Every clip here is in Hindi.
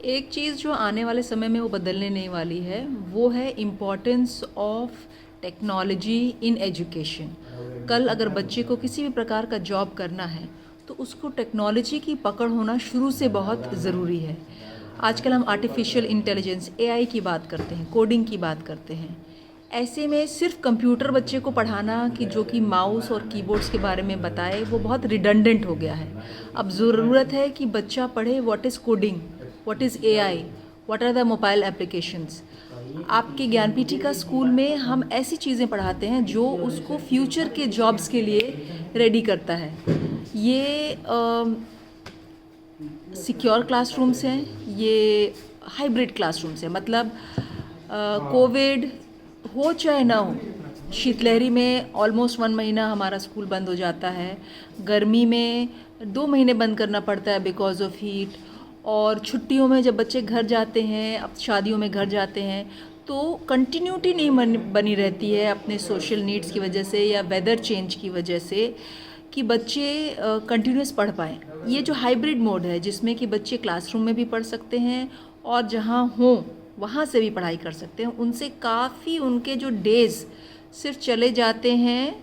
एक चीज़ जो आने वाले समय में वो बदलने नहीं वाली है वो है importance of technology in education. कल अगर बच्चे को किसी भी प्रकार का जॉब करना है तो उसको टेक्नोलॉजी की पकड़ होना शुरू से बहुत ज़रूरी है। आजकल हम आर्टिफिशियल इंटेलिजेंस एआई की बात करते हैं, कोडिंग की बात करते हैं। ऐसे में सिर्फ कंप्यूटर बच्चे को पढ़ाना कि जो कि माउस और कीबोर्ड्स के बारे में बताए वो बहुत रिडंडेंट हो गया है। अब ज़रूरत है कि बच्चा पढ़े what is coding, what is AI, what are the mobile applications. आपके ज्ञानपीठिका स्कूल में हम ऐसी चीज़ें पढ़ाते हैं जो उसको फ्यूचर के जॉब्स के लिए रेडी करता है। ये सिक्योर क्लासरूम्स हैं, ये हाइब्रिड क्लासरूम्स हैं। मतलब कोविड हो चाहे ना हो, शीतलहरी में ऑलमोस्ट 1 महीना हमारा स्कूल बंद हो जाता है, गर्मी में 2 महीने बंद करना पड़ता है बिकॉज ऑफ हीट, और छुट्टियों में जब बच्चे घर जाते हैं, अब शादियों में घर जाते हैं तो कंटिन्यूटी नहीं बनी रहती है अपने सोशल नीड्स की वजह से या वेदर चेंज की वजह से कि बच्चे कंटिन्यूस पढ़ पाएँ। ये जो हाइब्रिड मोड है जिसमें कि बच्चे क्लासरूम में भी पढ़ सकते हैं और जहाँ हों वहाँ से भी पढ़ाई कर सकते हैं, उनसे काफ़ी उनके जो डेज़ सिर्फ चले जाते हैं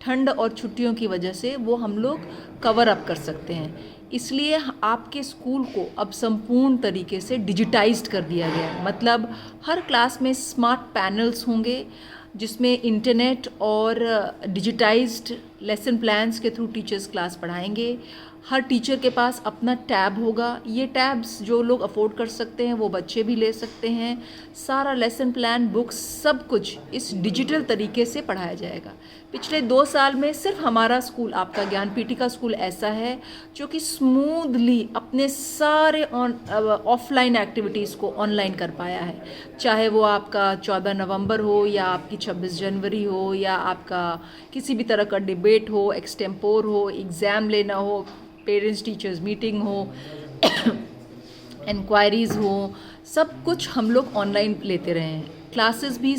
ठंड और छुट्टियों की वजह से वो हम लोग कवर अप कर सकते हैं। इसलिए आपके स्कूल को अब संपूर्ण तरीके से डिजिटाइज्ड कर दिया गया है। मतलब हर क्लास में स्मार्ट पैनल्स होंगे जिसमें इंटरनेट और डिजिटाइज्ड लेसन प्लान्स के थ्रू टीचर्स क्लास पढ़ाएंगे। हर टीचर के पास अपना टैब होगा। ये टैब्स जो लोग अफोर्ड कर सकते हैं वो बच्चे भी ले सकते हैं। सारा लेसन प्लान, बुक्स, सब कुछ इस डिजिटल तरीके से पढ़ाया जाएगा। पिछले 2 साल में सिर्फ हमारा स्कूल, आपका ज्ञानपीठिका स्कूल, ऐसा है जो कि स्मूथली अपने सारे ऑफलाइन एक्टिविटीज़ को ऑनलाइन कर पाया है। चाहे वो आपका 14 नवंबर हो या आपकी 26 जनवरी हो या आपका किसी भी तरह का डिबेट हो, एक्सटेम्पोर हो, एग्ज़ाम लेना हो, पेरेंट्स टीचर्स मीटिंग हो, इंक्वायरीज़ हो, सब कुछ हम लोग ऑनलाइन लेते रहे हैं। क्लासेस भी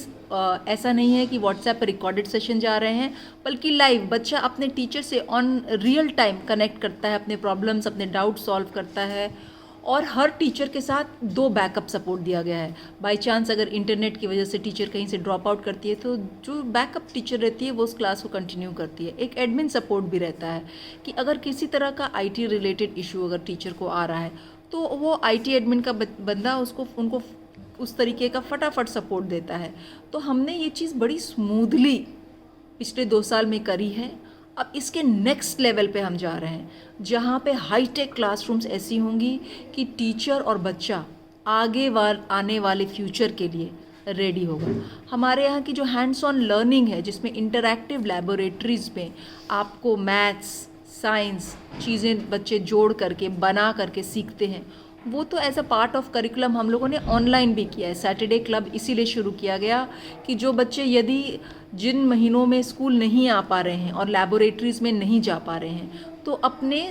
ऐसा नहीं है कि व्हाट्सएप पर रिकॉर्डेड सेशन जा रहे हैं, बल्कि लाइव बच्चा अपने टीचर से ऑन रियल टाइम कनेक्ट करता है, अपने प्रॉब्लम्स, अपने डाउट सॉल्व करता है। और हर टीचर के साथ 2 बैकअप सपोर्ट दिया गया है। बाय चांस अगर इंटरनेट की वजह से टीचर कहीं से ड्रॉप आउट करती है तो जो बैकअप टीचर रहती है वो उस क्लास को कंटिन्यू करती है। एक एडमिन सपोर्ट भी रहता है कि अगर किसी तरह का आईटी रिलेटेड इशू अगर टीचर को आ रहा है तो वो आईटी एडमिन का बंदा उनको उस तरीके का फटाफट सपोर्ट देता है। तो हमने ये चीज़ बड़ी स्मूथली पिछले 2 साल में करी है। अब इसके नेक्स्ट लेवल पे हम जा रहे हैं जहाँ पे हाईटेक क्लासरूम्स ऐसी होंगी कि टीचर और बच्चा आने वाले फ्यूचर के लिए रेडी होगा। हमारे यहाँ की जो हैंड्स ऑन लर्निंग है जिसमें इंटरैक्टिव लैबोरेटरीज़ में आपको मैथ्स, साइंस चीज़ें बच्चे जोड़ करके बना करके सीखते हैं, वो तो as a part of curriculum हम लोगों ने ऑनलाइन भी किया है। सैटरडे क्लब इसीलिए शुरू किया गया कि जो बच्चे यदि जिन महीनों में स्कूल नहीं आ पा रहे हैं और लैबोरेटरीज़ में नहीं जा पा रहे हैं तो अपने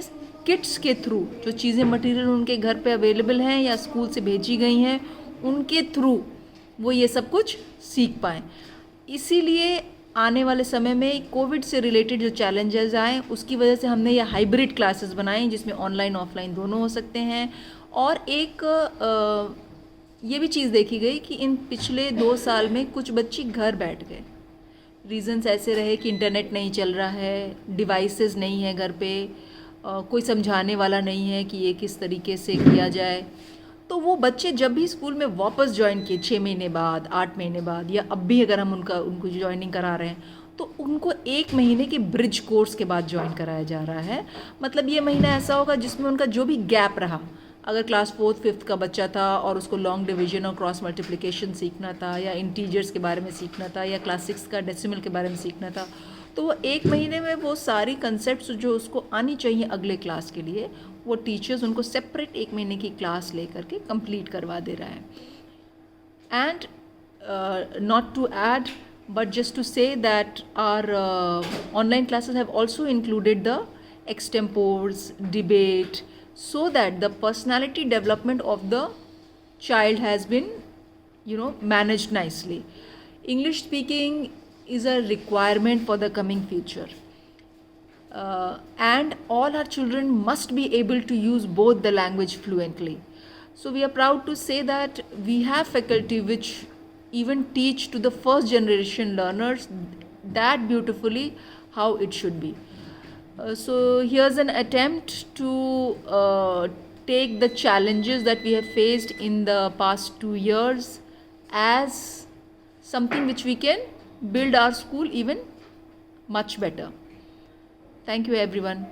किट्स के थ्रू जो चीज़ें मटेरियल उनके घर पे अवेलेबल हैं या स्कूल से भेजी गई हैं उनके थ्रू वो ये सब कुछ सीख पाएँ। इसीलिए आने वाले समय में कोविड से रिलेटेड जो चैलेंजेस आए उसकी वजह से हमने ये हाइब्रिड क्लासेस बनाई जिसमें ऑनलाइन ऑफलाइन दोनों हो सकते हैं। और एक ये भी चीज़ देखी गई कि इन पिछले 2 साल में कुछ बच्चे घर बैठ गए। रीज़न्स ऐसे रहे कि इंटरनेट नहीं चल रहा है, डिवाइसेस नहीं है घर पे, कोई समझाने वाला नहीं है कि ये किस तरीके से किया जाए। तो वो बच्चे जब भी स्कूल में वापस ज्वाइन किए 6 महीने बाद, 8 महीने बाद, या अब भी अगर हम उनको ज्वाइनिंग करा रहे हैं तो उनको 1 महीने के ब्रिज कोर्स के बाद ज्वाइन कराया जा रहा है। मतलब ये महीना ऐसा होगा जिसमें उनका जो भी गैप रहा, अगर क्लास 4th 5th का बच्चा था और उसको लॉन्ग डिवीजन और क्रॉस मल्टीप्लिकेशन सीखना था या इंटीजर्स के बारे में सीखना था या क्लास 6 का डेसिमल के बारे में सीखना था, तो वो 1 महीने में वो सारी कंसेप्ट्स जो उसको आनी चाहिए अगले क्लास के लिए वो टीचर्स उनको सेपरेट 1 महीने की क्लास ले करके कंप्लीट करवा दे रहा है। And not to add but just to say that our online classes have also included the extempores, debate, so that the personality development of the child has been managed nicely. English speaking is a requirement for the coming future, and all our children must be able to use both the language fluently. So we are proud to say that we have faculty which even teach to the first generation learners that beautifully how it should be. So here's an attempt to take the challenges that we have faced in the past 2 years as something which we can build our school even much better. Thank you everyone.